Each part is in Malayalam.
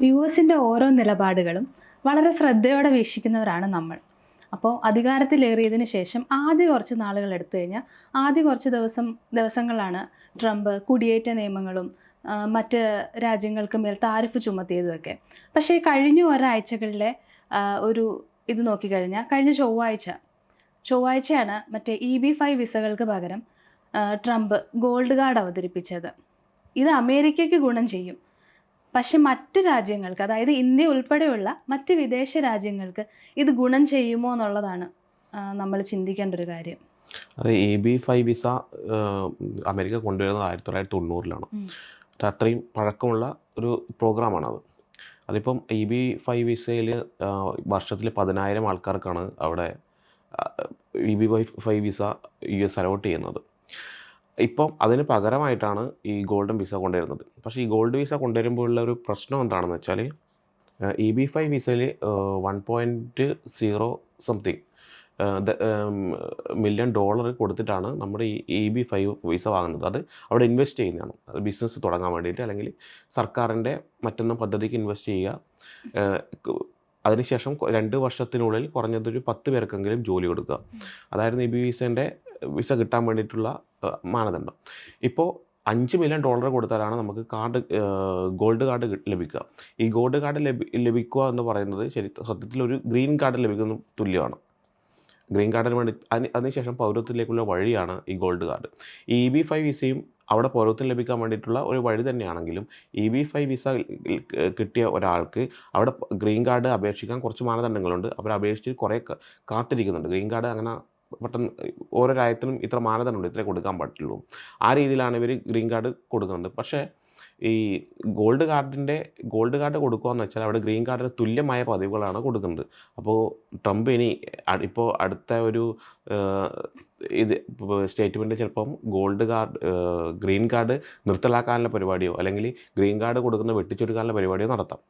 യു എസിൻ്റെ ഓരോ നിലപാടുകളും വളരെ ശ്രദ്ധയോടെ വീക്ഷിക്കുന്നവരാണ് നമ്മൾ. അപ്പോൾ അധികാരത്തിലേറിയതിന് ശേഷം ആദ്യ കുറച്ച് നാളുകൾ എടുത്തു കഴിഞ്ഞാൽ ആദ്യ കുറച്ച് ദിവസങ്ങളാണ് ട്രംപ് കുടിയേറ്റ നിയമങ്ങളും മറ്റ് രാജ്യങ്ങൾക്ക് മേൽ താരിഫ് ചുമത്തിയതുമൊക്കെ. പക്ഷേ കഴിഞ്ഞ ഒരാഴ്ചകളിലെ ഒരു ഇത് നോക്കിക്കഴിഞ്ഞാൽ കഴിഞ്ഞ ചൊവ്വാഴ്ചയാണ് മറ്റേ EB-5 വിസകൾക്ക് പകരം ട്രംപ് ഗോൾഡ് കാർഡ് അവതരിപ്പിച്ചത്. ഇത് അമേരിക്കയ്ക്ക് ഗുണം ചെയ്യും. പക്ഷെ മറ്റ് രാജ്യങ്ങൾക്ക്, അതായത് ഇന്ത്യ ഉൾപ്പെടെയുള്ള മറ്റ് വിദേശ രാജ്യങ്ങൾക്ക് ഇത് ഗുണം ചെയ്യുമോ എന്നുള്ളതാണ് നമ്മൾ ചിന്തിക്കേണ്ട ഒരു കാര്യം. അത് EB-5 വിസ അമേരിക്ക കൊണ്ടുവരുന്നത് 1990-ലാണ്. അത്രയും പഴക്കമുള്ള ഒരു പ്രോഗ്രാമാണത്. അതിപ്പം EB-5 വിസയിൽ വർഷത്തിൽ 10,000 ആൾക്കാർക്കാണ് അവിടെ EB-5 വിസ US അലോട്ട് ചെയ്യുന്നത്. ഇപ്പം അതിന് പകരമായിട്ടാണ് ഈ ഗോൾഡൻ വിസ കൊണ്ടുവരുന്നത്. പക്ഷേ ഈ ഗോൾഡ് വിസ കൊണ്ടുവരുമ്പോഴുള്ള ഒരു പ്രശ്നം എന്താണെന്ന് വെച്ചാൽ EB-5 വിസയിൽ 1.0 സംതിങ് മില്യൺ ഡോളർ കൊടുത്തിട്ടാണ് നമ്മുടെ ഈ EB-5 വിസ വാങ്ങുന്നത്. അത് അവിടെ ഇൻവെസ്റ്റ് ചെയ്യുന്നതാണ്. അത് ബിസിനസ് തുടങ്ങാൻ വേണ്ടിയിട്ട് അല്ലെങ്കിൽ സർക്കാരിൻ്റെ മറ്റൊന്നും പദ്ധതിക്ക് ഇൻവെസ്റ്റ് ചെയ്യുക. അതിനുശേഷം 2 വർഷത്തിനുള്ളിൽ കുറഞ്ഞതൊരു 10 പേർക്കെങ്കിലും ജോലി കൊടുക്കുക. അതായിരുന്നു വിസ കിട്ടാൻ വേണ്ടിയിട്ടുള്ള മാനദണ്ഡം. ഇപ്പോൾ $5 മില്യൺ കൊടുത്താലാണ് നമുക്ക് ഗോൾഡ് കാർഡ് ലഭിക്കുക. ഈ ഗോൾഡ് കാർഡ് ലഭിക്കുക എന്ന് പറയുന്നത് സത്യത്തിൽ ഒരു ഗ്രീൻ കാർഡ് ലഭിക്കുന്ന തുല്യമാണ്. ഗ്രീൻ കാർഡിന് വേണ്ടി അതിനുശേഷം പൗരത്വത്തിലേക്കുള്ള വഴിയാണ് ഈ ഗോൾഡ് കാർഡ്. ഈ EB-5 വിസയും അവിടെ പൗരത്വം ലഭിക്കാൻ വേണ്ടിയിട്ടുള്ള ഒരു വഴി തന്നെയാണെങ്കിലും EB-5 വിസ കിട്ടിയ ഒരാൾക്ക് അവിടെ ഗ്രീൻ കാർഡ് അപേക്ഷിക്കാൻ കുറച്ച് മാനദണ്ഡങ്ങളുണ്ട്. അവർ അപേക്ഷിച്ച് കുറേ കാത്തിരിക്കുന്നുണ്ട്. ഗ്രീൻ കാർഡ് അങ്ങനെ പെട്ടെന്ന് ഓരോ രാജ്യത്തിനും ഇത്ര മാനദണ്ഡമുണ്ട്, ഇത്രേ കൊടുക്കാൻ പറ്റുള്ളൂ. ആ രീതിയിലാണ് ഇവർ ഗ്രീൻ കാർഡ് കൊടുക്കുന്നത്. പക്ഷേ ഈ ഗോൾഡ് കാർഡ് കൊടുക്കുക എന്ന് വെച്ചാൽ അവിടെ ഗ്രീൻ കാർഡിന് തുല്യമായ പദവികളാണ് കൊടുക്കുന്നത്. അപ്പോൾ ട്രംപ് ഇപ്പോൾ അടുത്ത ഒരു സ്റ്റേറ്റ്മെൻറ്റ് ചിലപ്പം ഗ്രീൻ കാർഡ് നിർത്തലാക്കാനുള്ള പരിപാടിയോ അല്ലെങ്കിൽ ഗ്രീൻ കാർഡ് കൊടുക്കുന്ന വെട്ടിച്ചൊരുക്കാനുള്ള പരിപാടിയോ നടത്താം.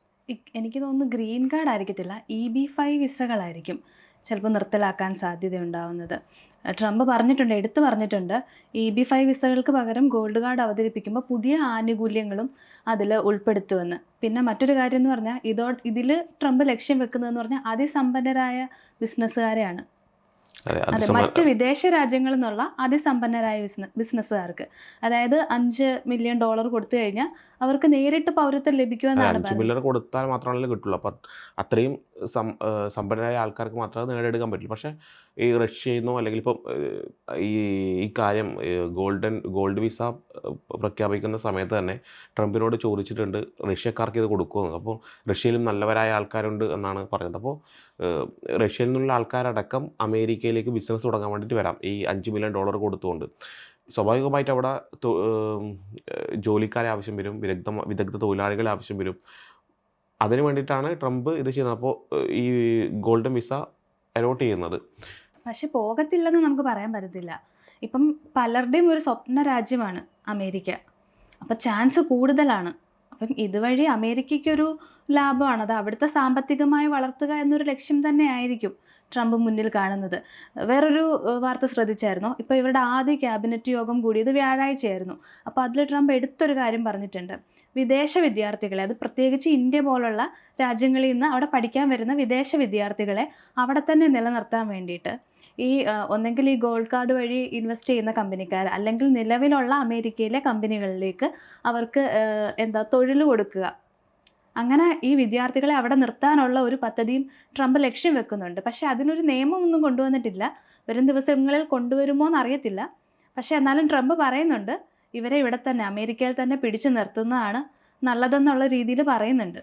എനിക്ക് തോന്നുന്നു ഗ്രീൻ കാർഡ് ആയിരിക്കത്തില്ല, EB-5 വിസകളായിരിക്കും ചിലപ്പോൾ നിർത്തലാക്കാൻ സാധ്യതയുണ്ടാവുന്നത്. ട്രംപ് എടുത്തു പറഞ്ഞിട്ടുണ്ട് EB-5 വിസകൾക്ക് പകരം ഗോൾഡ് കാർഡ് അവതരിപ്പിക്കുമ്പോൾ പുതിയ ആനുകൂല്യങ്ങളും അതിൽ ഉൾപ്പെടുത്തുമെന്ന്. പിന്നെ മറ്റൊരു കാര്യം എന്ന് പറഞ്ഞാൽ ഇതിൽ ട്രംപ് ലക്ഷ്യം വെക്കുന്നതെന്ന് പറഞ്ഞാൽ അതിസമ്പന്നരായ ബിസിനസ്സുകാരെയാണ്. അതെ, മറ്റ് വിദേശ രാജ്യങ്ങളിൽ നിന്നുള്ള അതിസമ്പന്നരായ ബിസിനസ്സുകാർക്ക്, അതായത് $5 മില്യൺ കൊടുത്തു കഴിഞ്ഞാൽ അവർക്ക് നേരിട്ട് പൗരത്വം ലഭിക്കുമെന്നാണ്. $5 മില്യൺ കൊടുത്താൽ മാത്രമല്ലേ കിട്ടുള്ളൂ. അപ്പം അത്രയും സമ്പന്നരായ ആൾക്കാർക്ക് മാത്രമേ നേടിയെടുക്കാൻ പറ്റുള്ളൂ. പക്ഷേ ഈ റഷ്യയിൽ നിന്നോ അല്ലെങ്കിൽ ഇപ്പം ഈ കാര്യം ഗോൾഡ് വിസ പ്രഖ്യാപിക്കുന്ന സമയത്ത് തന്നെ ട്രംപിനോട് ചോദിച്ചിട്ടുണ്ട് റഷ്യക്കാർക്ക് ഇത് കൊടുക്കുമെന്ന്. അപ്പോൾ റഷ്യയിലും നല്ലവരായ ആൾക്കാരുണ്ട് എന്നാണ് പറയുന്നത്. അപ്പോൾ റഷ്യയിൽ നിന്നുള്ള ആൾക്കാരടക്കം അമേരിക്കയിലേക്ക് ബിസിനസ് തുടങ്ങാൻ വേണ്ടിയിട്ട് വരാം ഈ $5 മില്യൺ കൊടുത്തുകൊണ്ട്. സ്വാഭാവികമായിട്ട് അവിടെ ജോലിക്കാരെ ആവശ്യം വരും, വിദഗ്ധ തൊഴിലാളികളെ ആവശ്യം വരും. അതിന് വേണ്ടിയിട്ടാണ് ട്രംപ് ഇത് ചെയ്യുന്നത്. അപ്പോൾ ഈ ഗോൾഡൻ വിസ അലോട്ട് ചെയ്യുന്നത്. പക്ഷെ പോകത്തില്ലെന്ന് നമുക്ക് പറയാൻ പറ്റത്തില്ല. ഇപ്പം പലരുടെയും ഒരു സ്വപ്ന രാജ്യമാണ് അമേരിക്ക. അപ്പം ചാൻസ് കൂടുതലാണ്. അപ്പം ഇതുവഴി അമേരിക്കയ്ക്കൊരു ലാഭമാണ്. അത് അവിടുത്തെ സാമ്പത്തികമായി വളർത്തുക എന്നൊരു ലക്ഷ്യം തന്നെ ആയിരിക്കും ട്രംപ് മുന്നിൽ കാണുന്നത്. വേറൊരു വാർത്ത ശ്രദ്ധിച്ചായിരുന്നു. ഇപ്പോൾ ഇവരുടെ ആദ്യ ക്യാബിനറ്റ് യോഗം കൂടിയത് വ്യാഴാഴ്ചയായിരുന്നു. അപ്പോൾ അതിൽ ട്രംപ് എടുത്തൊരു കാര്യം പറഞ്ഞിട്ടുണ്ട്. വിദേശ വിദ്യാർത്ഥികളെ, അത് പ്രത്യേകിച്ച് ഇന്ത്യ പോലുള്ള രാജ്യങ്ങളിൽ നിന്ന് അവിടെ പഠിക്കാൻ വരുന്ന വിദേശ വിദ്യാർത്ഥികളെ അവിടെ തന്നെ നിലനിർത്താൻ വേണ്ടിയിട്ട് ഒന്നെങ്കിൽ ഈ ഗോൾഡ് കാർഡ് വഴി ഇൻവെസ്റ്റ് ചെയ്യുന്ന കമ്പനിക്കാർ അല്ലെങ്കിൽ നിലവിലുള്ള അമേരിക്കയിലെ കമ്പനികളിലേക്ക് അവർക്ക് തൊഴിൽ കൊടുക്കുക. അങ്ങനെ ഈ വിദ്യാർത്ഥികളെ അവിടെ നിർത്താനുള്ള ഒരു പദ്ധതിയും ട്രംപ് ലക്ഷ്യം വെക്കുന്നുണ്ട്. പക്ഷേ അതിനൊരു നിയമമൊന്നും കൊണ്ടുവന്നിട്ടില്ല. വരും ദിവസങ്ങളിൽ കൊണ്ടുവരുമോ എന്നറിയത്തില്ല. പക്ഷേ എന്നാലും ട്രംപ് പറയുന്നുണ്ട് ഇവരെ ഇവിടെ തന്നെ അമേരിക്കയിൽ തന്നെ പിടിച്ചു നിർത്തുന്നതാണ് നല്ലതെന്നുള്ള രീതിയിൽ പറയുന്നുണ്ട്.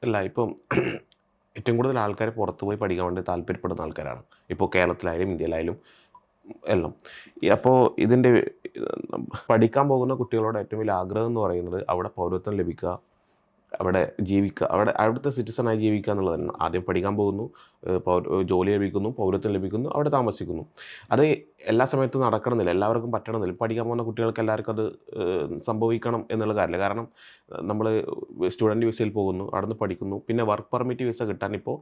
അല്ല, ഇപ്പം ഏറ്റവും കൂടുതൽ ആൾക്കാർ പുറത്തു പോയി പഠിക്കാൻ വേണ്ടി താല്പര്യപ്പെടുന്ന ആൾക്കാരാണ് ഇപ്പോൾ കേരളത്തിലായാലും ഇന്ത്യയിലായാലും എല്ലാം. അപ്പോൾ പഠിക്കാൻ പോകുന്ന കുട്ടികളോട് ഏറ്റവും വലിയ ആഗ്രഹം എന്ന് പറയുന്നത് അവിടെ പൗരത്വം ലഭിക്കുക, അവിടെ ജീവിക്കുക, അവിടുത്തെ സിറ്റിസണായി ജീവിക്കുക എന്നുള്ളതാണ്. ആദ്യം പഠിക്കാൻ പോകുന്നു, ജോലി ലഭിക്കുന്നു, പൗരത്വം ലഭിക്കുന്നു, അവിടെ താമസിക്കുന്നു. അത് എല്ലാ സമയത്തും നടക്കണമെന്നില്ല, എല്ലാവർക്കും പറ്റണമെന്നില്ല. പഠിക്കാൻ പോകുന്ന കുട്ടികൾക്ക് എല്ലാവർക്കും അത് സംഭവിക്കണം എന്നുള്ള കാര്യമില്ല. കാരണം നമ്മൾ സ്റ്റുഡൻറ്റ് വിസയിൽ പോകുന്നു, അവിടെ നിന്ന് പഠിക്കുന്നു, പിന്നെ വർക്ക് പെർമിറ്റ് വിസ കിട്ടാൻ ഇപ്പോൾ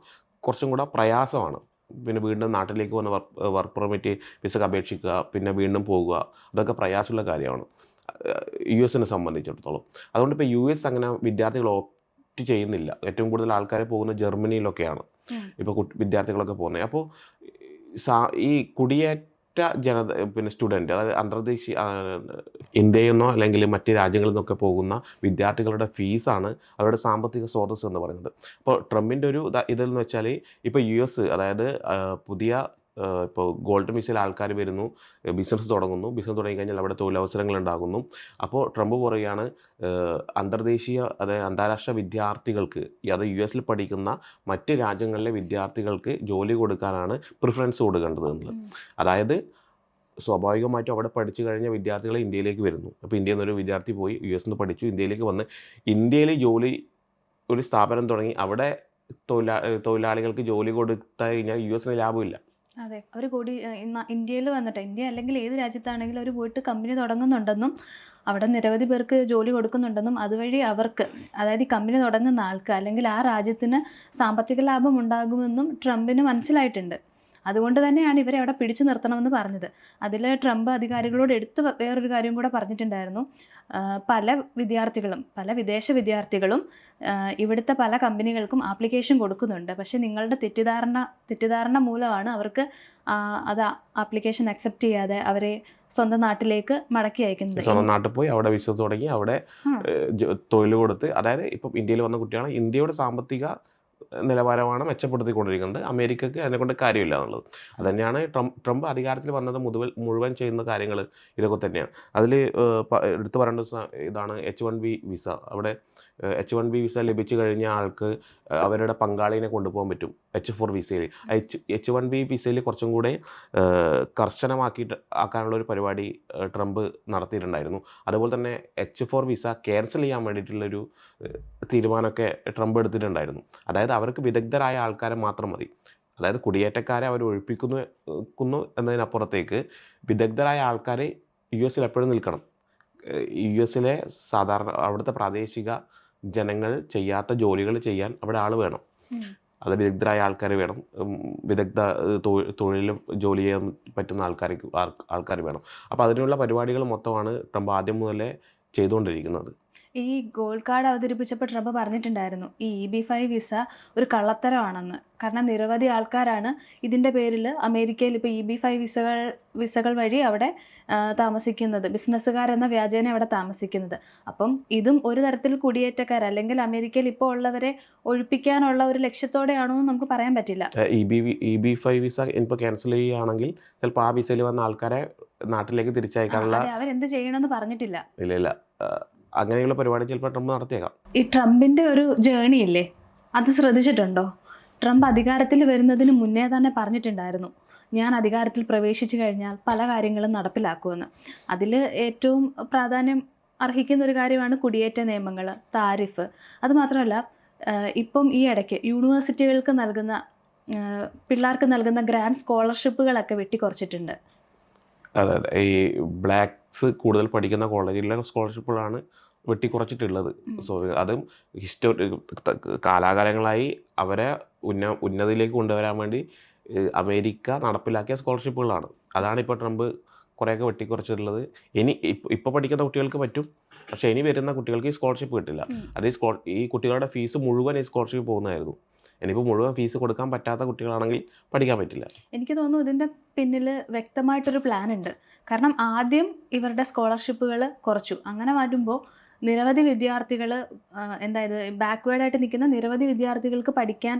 കുറച്ചും കൂടെ പ്രയാസമാണ്. പിന്നെ വീണ്ടും നാട്ടിലേക്ക് വന്ന് വർക്ക് പെർമിറ്റ് വിസക്ക് അപേക്ഷിക്കുക, പിന്നെ വീണ്ടും പോകുക, അതൊക്കെ പ്രയാസമുള്ള കാര്യമാണ് US സംബന്ധിച്ചിടത്തോളം. അതുകൊണ്ട് ഇപ്പോൾ US അങ്ങനെ വിദ്യാർത്ഥികൾ അക്സെപ്റ്റ് ചെയ്യുന്നില്ല. ഏറ്റവും കൂടുതൽ ആൾക്കാർ പോകുന്നത് ജർമ്മനിയിലൊക്കെയാണ് ഇപ്പോൾ വിദ്യാർത്ഥികളൊക്കെ പോകുന്നത്. അപ്പോൾ ഈ കുടിയേറ്റ ജനത പിന്നെ സ്റ്റുഡൻറ്റ്, അതായത് അന്തർദേശീയ ഇന്ത്യയിൽ നിന്നോ അല്ലെങ്കിൽ മറ്റ് രാജ്യങ്ങളിൽ നിന്നൊക്കെ പോകുന്ന വിദ്യാർത്ഥികളുടെ ഫീസാണ് അവരുടെ സാമ്പത്തിക സ്രോതസ്സ് എന്ന് പറയുന്നത്. അപ്പോൾ ട്രംപിൻ്റെ ഒരു ഇതെന്ന് വെച്ചാൽ ഇപ്പോൾ US, അതായത് പുതിയ ഇപ്പോൾ ഗോൾഡൻ വിസയിൽ ആൾക്കാർ വരുന്നു, ബിസിനസ് തുടങ്ങുന്നു, ബിസിനസ് തുടങ്ങിക്കഴിഞ്ഞാൽ അവിടെ തൊഴിലവസരങ്ങൾ ഉണ്ടാകുന്നു. അപ്പോൾ ട്രംപ് പറയുകയാണ് അന്തർദേശീയ, അതായത് അന്താരാഷ്ട്ര വിദ്യാർത്ഥികൾക്ക്, അത് US പഠിക്കുന്ന മറ്റ് രാജ്യങ്ങളിലെ വിദ്യാർത്ഥികൾക്ക് ജോലി കൊടുക്കാനാണ് പ്രിഫറൻസ് കൊടുക്കേണ്ടത് എന്നുള്ളത്. അതായത് സ്വാഭാവികമായിട്ടും അവിടെ പഠിച്ചു കഴിഞ്ഞ വിദ്യാർത്ഥികൾ ഇന്ത്യയിലേക്ക് വരുന്നു. അപ്പോൾ ഇന്ത്യയിൽ നിന്നൊരു വിദ്യാർത്ഥി പോയി US നിന്ന് പഠിച്ചു, ഇന്ത്യയിലേക്ക് വന്ന് ഇന്ത്യയിൽ ജോലി ഒരു സ്ഥാപനം തുടങ്ങി അവിടെ തൊഴിലാളികൾക്ക് ജോലി കൊടുത്തു കഴിഞ്ഞാൽ US ലാഭമില്ല. അതെ, അവർ കൂടി ഇന്ത്യയിൽ വന്നിട്ട്, ഇന്ത്യ അല്ലെങ്കിൽ ഏത് രാജ്യത്താണെങ്കിലും അവർ പോയിട്ട് കമ്പനി തുടങ്ങുന്നുണ്ടെന്നും അവിടെ നിരവധി പേർക്ക് ജോലി കൊടുക്കുന്നുണ്ടെന്നും അതുവഴി അവർക്ക്, അതായത് ഈ കമ്പനി തുടങ്ങുന്ന ആൾക്ക് അല്ലെങ്കിൽ ആ രാജ്യത്തിന് സാമ്പത്തിക ലാഭം ഉണ്ടാകുമെന്നും ട്രംപിന് മനസ്സിലായിട്ടുണ്ട്. അതുകൊണ്ട് തന്നെയാണ് ഇവരെ അവിടെ പിടിച്ചു നിർത്തണമെന്ന് പറഞ്ഞത്. അതിൽ ട്രംപ് അധികാരികളോട് വേറൊരു കാര്യം കൂടെ പറഞ്ഞിട്ടുണ്ടായിരുന്നു. പല വിദേശ വിദ്യാർത്ഥികളും ഇവിടുത്തെ പല കമ്പനികൾക്കും ആപ്ലിക്കേഷൻ കൊടുക്കുന്നുണ്ട്. പക്ഷേ നിങ്ങളുടെ തെറ്റിദ്ധാരണ മൂലമാണ് അവർക്ക് അത് ആപ്ലിക്കേഷൻ അക്സെപ്റ്റ് ചെയ്യാതെ അവരെ സ്വന്തം നാട്ടിലേക്ക് മടക്കി അയക്കുന്നത്. സ്വന്തം നാട്ടിൽ പോയി അവിടെ ബിസിനസ് തുടങ്ങി അവിടെ തൊഴിൽ കൊടുത്ത്, അതായത് ഇപ്പം ഇന്ത്യയിൽ വന്ന കുട്ടിയാണ്, ഇന്ത്യയുടെ സാമ്പത്തിക നിലവാരമാണ് മെച്ചപ്പെടുത്തിക്കൊണ്ടിരിക്കുന്നത്. അമേരിക്കക്ക് അതിനെക്കൊണ്ട് കാര്യമില്ല എന്നുള്ളത്. അതുതന്നെയാണ് ട്രംപ് അധികാരത്തിൽ വന്നത് മുഴുവൻ ചെയ്യുന്ന കാര്യങ്ങൾ ഇതൊക്കെ തന്നെയാണ്. അതിൽ എടുത്തു പറയേണ്ട ഇതാണ് H1B വിസ. അവിടെ H1B വിസ ലഭിച്ചു കഴിഞ്ഞ ആൾക്ക് അവരുടെ പങ്കാളിനെ കൊണ്ടുപോകാൻ പറ്റും H4 വിസയിൽ. H1B വിസയിൽ കുറച്ചും കൂടെ ആക്കാനുള്ളൊരു പരിപാടി ട്രംപ് നടത്തിയിട്ടുണ്ടായിരുന്നു. അതുപോലെ തന്നെ H4 വിസ ക്യാൻസൽ ചെയ്യാൻ വേണ്ടിയിട്ടുള്ളൊരു തീരുമാനമൊക്കെ ട്രംപ് എടുത്തിട്ടുണ്ടായിരുന്നു. അതായത് അവർക്ക് വിദഗ്ധരായ ആൾക്കാരെ മാത്രം മതി. അതായത് കുടിയേറ്റക്കാരെ അവർ ഒഴിപ്പിക്കുന്നു എന്നതിനപ്പുറത്തേക്ക് വിദഗ്ധരായ ആൾക്കാർ US എപ്പോഴും നിൽക്കണം. US സാധാരണ അവിടുത്തെ പ്രാദേശിക ജനങ്ങൾ ചെയ്യാത്ത ജോലികൾ ചെയ്യാൻ അവിടെ ആൾ വേണം. അത് വിദഗ്ധരായ ആൾക്കാർ വേണം, വിദഗ്ധ തൊഴിലും ജോലി ചെയ്യാൻ പറ്റുന്ന ആൾക്കാർ വേണം. അപ്പോൾ അതിനുള്ള പരിപാടികൾ മൊത്തമാണ് ട്രംപ് ആദ്യം മുതലേ ചെയ്തുകൊണ്ടിരിക്കുന്നത്. ഈ ഗോൾഡ് കാർഡ് അവതരിപ്പിച്ചപ്പോൾ ട്രംപ് പറഞ്ഞിട്ടുണ്ടായിരുന്നു ഈ EB-5 വിസ ഒരു കള്ളത്തരമാണെന്ന്. കാരണം നിരവധി ആൾക്കാരാണ് ഇതിൻ്റെ പേരിൽ അമേരിക്കയിൽ ഇപ്പോൾ EB-5 വിസകൾ വഴി അവിടെ താമസിക്കുന്നത്, ബിസിനസ്സുകാരെന്ന വ്യാജേന അവിടെ താമസിക്കുന്നത്. അപ്പം ഇതും ഒരു തരത്തിൽ കുടിയേറ്റക്കാർ അല്ലെങ്കിൽ അമേരിക്കയിൽ ഇപ്പോൾ ഉള്ളവരെ ഒഴിപ്പിക്കാനുള്ള ഒരു ലക്ഷ്യത്തോടെയാണോ എന്ന് നമുക്ക് പറയാൻ പറ്റില്ല. EB-5 വിസ ഇപ്പോൾ ക്യാൻസൽ ചെയ്യുകയാണെങ്കിൽ ചിലപ്പോൾ ആ വിസയിൽ വന്ന ആൾക്കാരെ നാട്ടിലേക്ക് തിരിച്ചയക്കാനുള്ള അവരെന്ത് ചെയ്യണമെന്ന് പറഞ്ഞിട്ടില്ല. ഇല്ല അങ്ങനെയുള്ള പരിപാടി ചിലപ്പോൾ ട്രംപ് നടത്തിയേക്കാം. ഈ ട്രംപിൻ്റെ ഒരു ജേണി ഇല്ലേ, അത് ശ്രദ്ധിച്ചിട്ടുണ്ടോ? ട്രംപ് അധികാരത്തിൽ വരുന്നതിന് മുന്നേ തന്നെ പറഞ്ഞിട്ടുണ്ടായിരുന്നു, ഞാൻ അധികാരത്തിൽ പ്രവേശിച്ചു കഴിഞ്ഞാൽ പല കാര്യങ്ങളും നടപ്പിലാക്കുമെന്ന്. അതിൽ ഏറ്റവും പ്രാധാന്യം അർഹിക്കുന്ന ഒരു കാര്യമാണ് കുടിയേറ്റ നിയമങ്ങൾ, താരിഫ്. അതുമാത്രമല്ല ഇപ്പം ഈ ഇടയ്ക്ക് യൂണിവേഴ്സിറ്റികൾക്ക് പിള്ളേർക്ക് നൽകുന്ന ഗ്രാൻഡ് സ്കോളർഷിപ്പുകളൊക്കെ വെട്ടിക്കുറച്ചിട്ടുണ്ട്. അതെ, ഈ ബ്ലാക്ക്സ് കൂടുതൽ പഠിക്കുന്ന കോളേജിലെ സ്കോളർഷിപ്പുകളാണ് വെട്ടിക്കുറച്ചിട്ടുള്ളത്. സോ അതും കാലാകാലങ്ങളായി അവരെ ഉന്നതിയിലേക്ക് കൊണ്ടുവരാൻ വേണ്ടി അമേരിക്ക നടപ്പിലാക്കിയ സ്കോളർഷിപ്പുകളാണ്. അതാണ് ഇപ്പോൾ ട്രംപ് കുറേയൊക്കെ വെട്ടിക്കുറച്ചിട്ടുള്ളത്. ഇപ്പോൾ പഠിക്കുന്ന കുട്ടികൾക്ക് പറ്റും, പക്ഷേ ഇനി വരുന്ന കുട്ടികൾക്ക് ഈ സ്കോളർഷിപ്പ് കിട്ടില്ല. അത് ഈ കുട്ടികളുടെ ഫീസ് മുഴുവൻ ഈ സ്കോളർഷിപ്പ് പോകുന്നതായിരുന്നു. ഇനിയിപ്പോൾ മുഴുവൻ ഫീസ് കൊടുക്കാൻ പറ്റാത്ത കുട്ടികളാണെങ്കിൽ പഠിക്കാൻ പറ്റില്ല. എനിക്ക് തോന്നുന്നു ഇതിൻ്റെ പിന്നിൽ വ്യക്തമായിട്ടൊരു പ്ലാൻ ഉണ്ട്. കാരണം ആദ്യം ഇവരുടെ സ്കോളർഷിപ്പുകൾ കുറച്ചു, അങ്ങനെ വരുമ്പോൾ നിരവധി വിദ്യാർത്ഥികൾ, എന്തായത് ബാക്ക്വേർഡായിട്ട് നിൽക്കുന്ന നിരവധി വിദ്യാർത്ഥികൾക്ക് പഠിക്കാൻ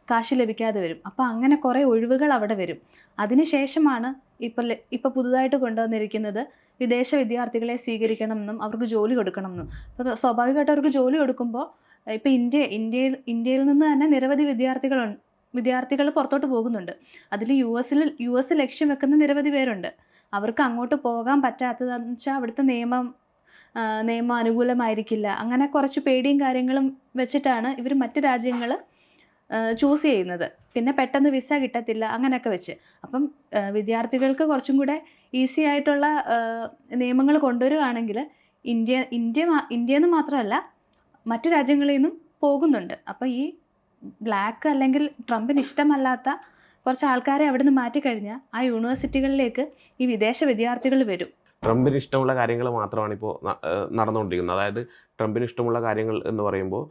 കാശ് ലഭിക്കാതെ വരും. അപ്പോൾ അങ്ങനെ കുറേ ഒഴിവുകൾ അവിടെ വരും. അതിനുശേഷമാണ് ഇപ്പോൾ പുതുതായിട്ട് കൊണ്ടുവന്നിരിക്കുന്നത് വിദേശ വിദ്യാർത്ഥികളെ സ്വീകരിക്കണമെന്നും അവർക്ക് ജോലി കൊടുക്കണമെന്നും. അപ്പോൾ സ്വാഭാവികമായിട്ട് അവർക്ക് ജോലി കൊടുക്കുമ്പോൾ ഇപ്പോൾ ഇന്ത്യയിൽ നിന്ന് തന്നെ നിരവധി വിദ്യാർത്ഥികൾ പുറത്തോട്ട് പോകുന്നുണ്ട്. അതിൽ US ലക്ഷ്യം വെക്കുന്ന നിരവധി പേരുണ്ട്. അവർക്ക് അങ്ങോട്ട് പോകാൻ പറ്റാത്തതെന്ന് വെച്ചാൽ അവിടുത്തെ നിയമം അനുകൂലമായിരിക്കില്ല. അങ്ങനെ കുറച്ച് പേടിയും കാര്യങ്ങളും വെച്ചിട്ടാണ് ഇവർ മറ്റ് രാജ്യങ്ങൾ ചൂസ് ചെയ്യുന്നത്. പിന്നെ പെട്ടെന്ന് വിസ കിട്ടത്തില്ല, അങ്ങനെയൊക്കെ വെച്ച്. അപ്പം വിദ്യാർത്ഥികൾക്ക് കുറച്ചും കൂടെ ഈസി ആയിട്ടുള്ള നിയമങ്ങൾ കൊണ്ടുവരികയാണെങ്കിൽ ഇന്ത്യയിൽ നിന്ന് മാത്രമല്ല മറ്റ് രാജ്യങ്ങളിൽ നിന്നും പോകുന്നുണ്ട്. അപ്പോൾ ഈ ബ്ലാക്ക് അല്ലെങ്കിൽ ട്രംപിന് ഇഷ്ടമല്ലാത്ത കുറച്ച് ആൾക്കാരെ അവിടെ നിന്ന് മാറ്റിക്കഴിഞ്ഞാൽ ആ യൂണിവേഴ്സിറ്റികളിലേക്ക് ഈ വിദേശ വിദ്യാർത്ഥികൾ വരും. ട്രംപിന് ഇഷ്ടമുള്ള കാര്യങ്ങൾ മാത്രമാണ് ഇപ്പോൾ നടന്നുകൊണ്ടിരിക്കുന്നത്. അതായത് ട്രംപിന് ഇഷ്ടമുള്ള കാര്യങ്ങൾ എന്ന് പറയുമ്പോൾ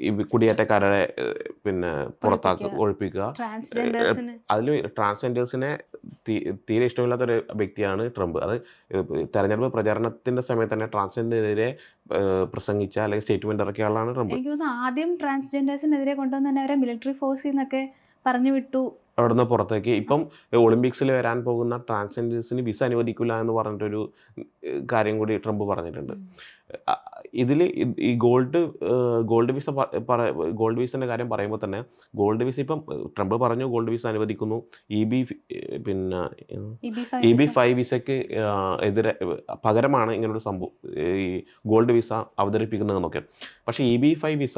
ഈ കുടിയേറ്റക്കാരെ പിന്നെ ഒഴിപ്പിക്കുക. അതിൽ ട്രാൻസ്ജെൻഡേഴ്സിനെ തീരെ ഇഷ്ടമില്ലാത്തൊരു വ്യക്തിയാണ് ട്രംപ്. അത് തെരഞ്ഞെടുപ്പ് പ്രചാരണത്തിൻ്റെ സമയത്ത് തന്നെ ട്രാൻസ്ജെൻഡറിനെതിരെ പ്രസംഗിച്ച അല്ലെങ്കിൽ സ്റ്റേറ്റ്മെൻറ്റ് ഇറക്കിയ ആളാണ് ട്രംപ്. എനിക്ക് തോന്നുന്നു ആദ്യം ട്രാൻസ്ജെൻഡേഴ്സിനെതിരെ കൊണ്ടുവന്ന് തന്നെ അവരെ മിലിറ്ററി ഫോഴ്സിൽ നിന്നൊക്കെ പറഞ്ഞു വിട്ടു. അവിടുന്ന് പുറത്തേക്ക് ഇപ്പം ഒളിമ്പിക്സിൽ വരാൻ പോകുന്ന ട്രാൻസ്ജെൻഡേഴ്സിന് വിസ അനുവദിക്കില്ല എന്ന് പറഞ്ഞിട്ടൊരു കാര്യം കൂടി ട്രംപ് പറഞ്ഞിട്ടുണ്ട്. ഇതിൽ ഈ ഗോൾഡ് വിസൻ്റെ കാര്യം പറയുമ്പോൾ തന്നെ ഗോൾഡ് വിസ ഇപ്പം ട്രംപ് പറഞ്ഞു ഗോൾഡ് വിസ അനുവദിക്കുന്നു. പിന്നെ EB-5 വിസയ്ക്ക് പകരമാണ് ഇങ്ങനൊരു സംഭവം ഈ ഗോൾഡ് വിസ അവതരിപ്പിക്കുന്നതെന്നൊക്കെ. പക്ഷേ EB-5 വിസ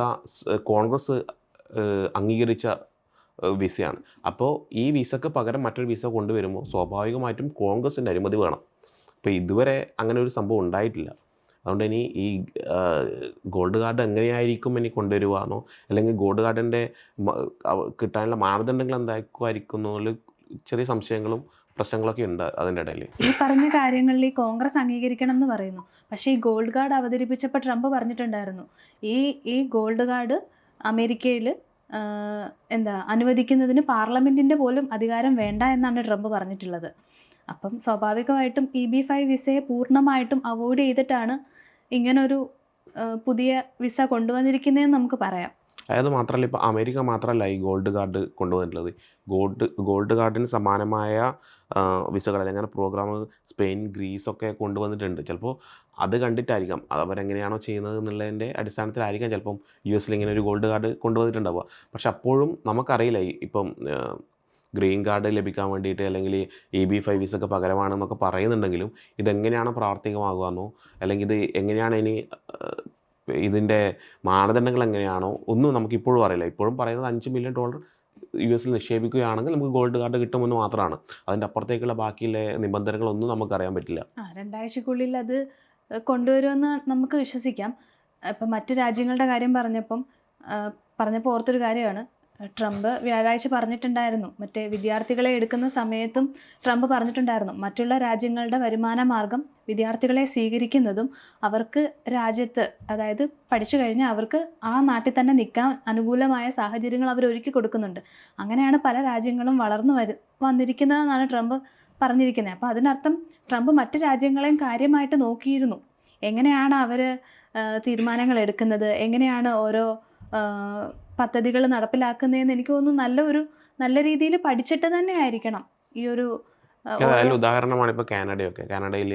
കോൺഗ്രസ് അംഗീകരിച്ച വിസയാണ്. അപ്പോൾ ഈ വിസക്ക് പകരം മറ്റൊരു വിസ കൊണ്ടുവരുമ്പോൾ സ്വാഭാവികമായിട്ടും കോൺഗ്രസിൻ്റെ അനുമതി വേണം. അപ്പോൾ ഇതുവരെ അങ്ങനെ ഒരു സംഭവം ഉണ്ടായിട്ടില്ല. അതുകൊണ്ട് ഇനി ഈ ഗോൾഡ് കാർഡ് എങ്ങനെയായിരിക്കും ഇനി കൊണ്ടുവരുവാണോ, അല്ലെങ്കിൽ ഗോൾഡ് കാർഡിൻ്റെ കിട്ടാനുള്ള മാനദണ്ഡങ്ങൾ എന്തായിരിക്കുന്നതിൽ ചെറിയ സംശയങ്ങളും പ്രശ്നങ്ങളൊക്കെ ഉണ്ട് അതിൻ്റെ ഇടയിൽ. ഈ പറഞ്ഞ കാര്യങ്ങളിൽ ഈ കോൺഗ്രസ് അംഗീകരിക്കണം എന്ന് പറയുന്നു. പക്ഷേ ഈ ഗോൾഡ് കാർഡ് അവതരിപ്പിച്ചപ്പോൾ ട്രംപ് പറഞ്ഞിട്ടുണ്ടായിരുന്നു ഈ ഗോൾഡ് കാർഡ് അമേരിക്കയിൽ അനുവദിക്കുന്നതിന് പാർലമെൻറ്റിൻ്റെ പോലും അധികാരം വേണ്ട എന്നാണ് ട്രംപ് പറഞ്ഞിട്ടുള്ളത്. അപ്പം സ്വാഭാവികമായിട്ടും EB-5 വിസയെ പൂർണ്ണമായിട്ടും അവോയ്ഡ് ചെയ്തിട്ടാണ് ഇങ്ങനൊരു പുതിയ വിസ കൊണ്ടുവന്നിരിക്കുന്നതെന്ന് നമുക്ക് പറയാം. അതായത് മാത്രമല്ല, ഇപ്പോൾ അമേരിക്ക മാത്രമല്ല ഈ ഗോൾഡ് കാർഡ് കൊണ്ടുവന്നിട്ടുള്ളത്. ഗോൾഡ് കാർഡിന് സമാനമായ വിസകൾ അല്ലെങ്കിൽ പ്രോഗ്രാം സ്പെയിൻ, ഗ്രീസൊക്കെ കൊണ്ടുവന്നിട്ടുണ്ട്. ചിലപ്പോൾ അത് കണ്ടിട്ടായിരിക്കാം, അവരെങ്ങനെയാണോ ചെയ്യുന്നത് എന്നുള്ളതിൻ്റെ അടിസ്ഥാനത്തിലായിരിക്കാം ചിലപ്പം US ഇങ്ങനെ ഒരു ഗോൾഡ് കാർഡ് കൊണ്ടുവന്നിട്ടുണ്ടാവുക. പക്ഷെ അപ്പോഴും നമുക്കറിയില്ല ഇപ്പം ഗ്രീൻ കാർഡ് ലഭിക്കാൻ വേണ്ടിയിട്ട് അല്ലെങ്കിൽ EB-5 വിസക്ക് പകരമാണെന്നൊക്കെ പറയുന്നുണ്ടെങ്കിലും ഇതെങ്ങനെയാണ് പ്രാവർത്തികമാകുകയെന്നോ അല്ലെങ്കിൽ ഇത് എങ്ങനെയാണ് ഇനി ഇതിൻ്റെ മാനദണ്ഡങ്ങൾ എങ്ങനെയാണോ ഒന്നും നമുക്കിപ്പോഴും അറിയില്ല. ഇപ്പോഴും പറയുന്നത് $5 മില്യൺ US നിക്ഷേപിക്കുകയാണെങ്കിൽ നമുക്ക് ഗോൾഡ് കാർഡ് കിട്ടുമെന്ന് മാത്രമാണ്. അതിൻ്റെ അപ്പുറത്തേക്കുള്ള ബാക്കിയുള്ള നിബന്ധനകളൊന്നും നമുക്കറിയാൻ പറ്റില്ല. 2 ആഴ്ചക്കുള്ളിൽ അത് കൊണ്ടുവരുമെന്ന് നമുക്ക് വിശ്വസിക്കാം. ഇപ്പം മറ്റ് രാജ്യങ്ങളുടെ കാര്യം പറഞ്ഞപ്പോൾ ഓർത്തൊരു കാര്യമാണ്, ട്രംപ് വ്യാഴാഴ്ച പറഞ്ഞിട്ടുണ്ടായിരുന്നു, മറ്റേ വിദ്യാർത്ഥികളെ എടുക്കുന്ന സമയത്തും ട്രംപ് പറഞ്ഞിട്ടുണ്ടായിരുന്നു മറ്റുള്ള രാജ്യങ്ങളുടെ വരുമാന മാർഗം വിദ്യാർത്ഥികളെ സ്വീകരിക്കുന്നതും അവർക്ക് രാജ്യത്ത്, അതായത് പഠിച്ചു കഴിഞ്ഞാൽ അവർക്ക് ആ നാട്ടിൽ തന്നെ നിൽക്കാൻ അനുകൂലമായ സാഹചര്യങ്ങൾ അവർ ഒരുക്കി കൊടുക്കുന്നുണ്ട്. അങ്ങനെയാണ് പല രാജ്യങ്ങളും വളർന്നു വന്നിരിക്കുന്നതെന്നാണ് ട്രംപ് പറഞ്ഞിരിക്കുന്നത്. അപ്പോൾ അതിനർത്ഥം ട്രംപ് മറ്റ് രാജ്യങ്ങളെയും കാര്യമായിട്ട് നോക്കിയിരുന്നു. എങ്ങനെയാണ് അവർ തീരുമാനങ്ങൾ എടുക്കുന്നത്, എങ്ങനെയാണ് ഓരോ പദ്ധതികൾ നടപ്പിലാക്കുന്നതെന്ന് എനിക്ക് തോന്നുന്നു നല്ല രീതിയിൽ പഠിച്ചിട്ട് തന്നെ ആയിരിക്കണം ഈ ഒരു. ഉദാഹരണമാണ് ഇപ്പോൾ കാനഡയിൽ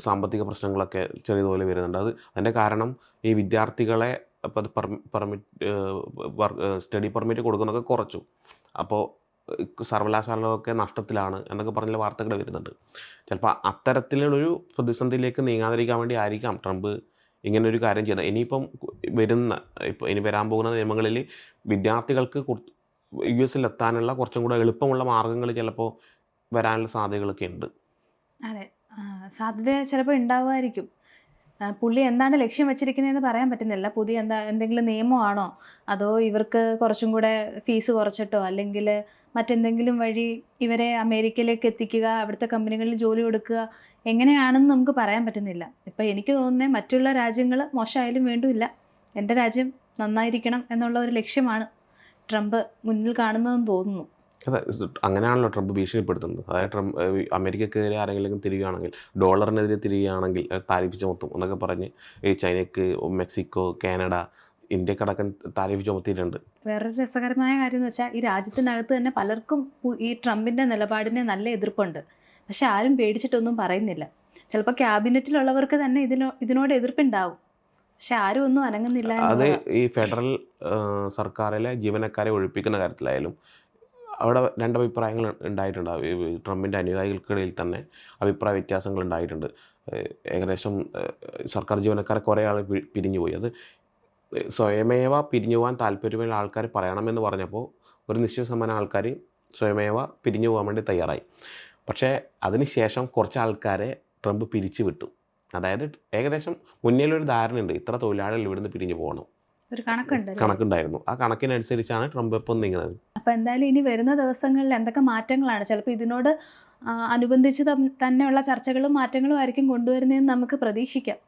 സാമ്പത്തിക പ്രശ്നങ്ങളൊക്കെ ചെറിയതുപോലെ വരുന്നുണ്ട്. അതിൻ്റെ കാരണം ഈ വിദ്യാർത്ഥികളെ ഇപ്പോൾ സ്റ്റഡി പെർമിറ്റ് കൊടുക്കുന്നതൊക്കെ കുറച്ചു. അപ്പോൾ സർവകലാശാലകളൊക്കെ നഷ്ടത്തിലാണ് എന്നൊക്കെ പറഞ്ഞ വാർത്തകൾ വരുന്നുണ്ട്. ചിലപ്പോൾ അത്തരത്തിലുള്ളൊരു പ്രതിസന്ധിയിലേക്ക് നീങ്ങാതിരിക്കാൻ വേണ്ടി ആയിരിക്കാം ട്രംപ് ഇങ്ങനൊരു കാര്യം ചെയ്യുന്നത്. ഇനി വരാൻ പോകുന്ന നിയമങ്ങളിൽ വിദ്യാർത്ഥികൾക്ക് US എത്താനുള്ള കുറച്ചും കൂടെ എളുപ്പമുള്ള മാർഗ്ഗങ്ങൾ ചിലപ്പോൾ വരാനുള്ള സാധ്യതകളൊക്കെ ഉണ്ട്. അതെ, സാധ്യത ചിലപ്പോൾ ഉണ്ടാവുമായിരിക്കും. പുള്ളി എന്താണ് ലക്ഷ്യം വെച്ചിരിക്കുന്നതെന്ന് പറയാൻ പറ്റുന്നില്ല. പുതിയ എന്തെങ്കിലും നിയമമാണോ, അതോ ഇവർക്ക് കുറച്ചും കൂടെ ഫീസ് കുറച്ചിട്ടോ അല്ലെങ്കിൽ മറ്റെന്തെങ്കിലും വഴി ഇവരെ അമേരിക്കയിലേക്ക് എത്തിക്കുക, അവിടുത്തെ കമ്പനികളിൽ ജോലി കൊടുക്കുക, എങ്ങനെയാണെന്ന് നമുക്ക് പറയാൻ പറ്റുന്നില്ല. ഇപ്പം എനിക്ക് തോന്നുന്നത് മറ്റുള്ള രാജ്യങ്ങൾ മോശമായാലും വേണ്ടില്ല, എൻ്റെ രാജ്യം നന്നായിരിക്കണം എന്നുള്ള ഒരു ലക്ഷ്യമാണ് ട്രംപ് മുന്നിൽ കാണുന്നതെന്ന് തോന്നുന്നു. അതെ, അങ്ങനെയാണല്ലോ ട്രംപ് ഭീഷണിപ്പെടുത്തുന്നത്. അതായത് അമേരിക്കക്കെതിരെ ആരെങ്കിലും തിരികുകയാണെങ്കിൽ, ഡോളറിനെതിരെ തിരികുകയാണെങ്കിൽ താരിഫ് ചുമത്തും എന്നൊക്കെ പറഞ്ഞ് ഈ ചൈനയ്ക്ക്, മെക്സിക്കോ, കാനഡ, ഇന്ത്യക്കടക്കം താരിഫ് ചുമത്തിയിട്ടുണ്ട്. വേറൊരു രസകരമായ കാര്യം എന്ന് വെച്ചാൽ ഈ രാജ്യത്തിനകത്ത് തന്നെ പലർക്കും ഈ ട്രംപിൻ്റെ നിലപാടിന് നല്ല എതിർപ്പുണ്ട്. പക്ഷെ ആരും പേടിച്ചിട്ടൊന്നും പറയുന്നില്ല. ചിലപ്പോൾ ക്യാബിനറ്റിലുള്ളവർക്ക് തന്നെ ഇതിനോട് എതിർപ്പുണ്ടാവും, പക്ഷെ ആരും ഒന്നും അനങ്ങുന്നില്ല. അത് ഈ ഫെഡറൽ സർക്കാരിലെ ജീവനക്കാരെ ഒഴിപ്പിക്കുന്ന കാര്യത്തിലായാലും അവിടെ രണ്ടഭിപ്രായങ്ങൾ ഉണ്ടായിട്ടുണ്ടാവും. ട്രംപിൻ്റെ അനുയായികൾക്കിടയിൽ തന്നെ അഭിപ്രായ വ്യത്യാസങ്ങൾ ഉണ്ടായിട്ടുണ്ട്. ഏകദേശം സർക്കാർ ജീവനക്കാരെ കുറേ ആൾ പിരിഞ്ഞു പോയി. അത് സ്വയമേവ പിരിഞ്ഞു പോകാൻ താല്പര്യമുള്ള ആൾക്കാർ പറയണമെന്ന് പറഞ്ഞപ്പോൾ ഒരു നിശ്ചിത ശതമാനം ആൾക്കാർ സ്വയമേവ പിരിഞ്ഞു പോകാൻ വേണ്ടി തയ്യാറായി. പക്ഷേ അതിനുശേഷം കുറച്ച് ആൾക്കാരെ ട്രംപ് പിരിച്ചു വിട്ടു. അതായത് ഏകദേശം മുന്നിലൊരു ധാരണയുണ്ട്, ഇത്ര തൊഴിലാളികൾ ഇവിടുന്ന് പിരിഞ്ഞു പോകണം, ഒരു കണക്കുണ്ടായിരുന്നു. ആ കണക്കിനനുസരിച്ചാണ് ട്രംപ് ഇപ്പം നീങ്ങുന്നത്. അപ്പോൾ എന്തായാലും ഇനി വരുന്ന ദിവസങ്ങളിൽ എന്തൊക്കെ മാറ്റങ്ങളാണ്, ചിലപ്പോൾ ഇതിനോട് അനുബന്ധിച്ച് തന്നെയുള്ള ചർച്ചകളും മാറ്റങ്ങളും ആയിരിക്കും കൊണ്ടുവരുന്നതെന്ന് നമുക്ക് പ്രതീക്ഷിക്കാം.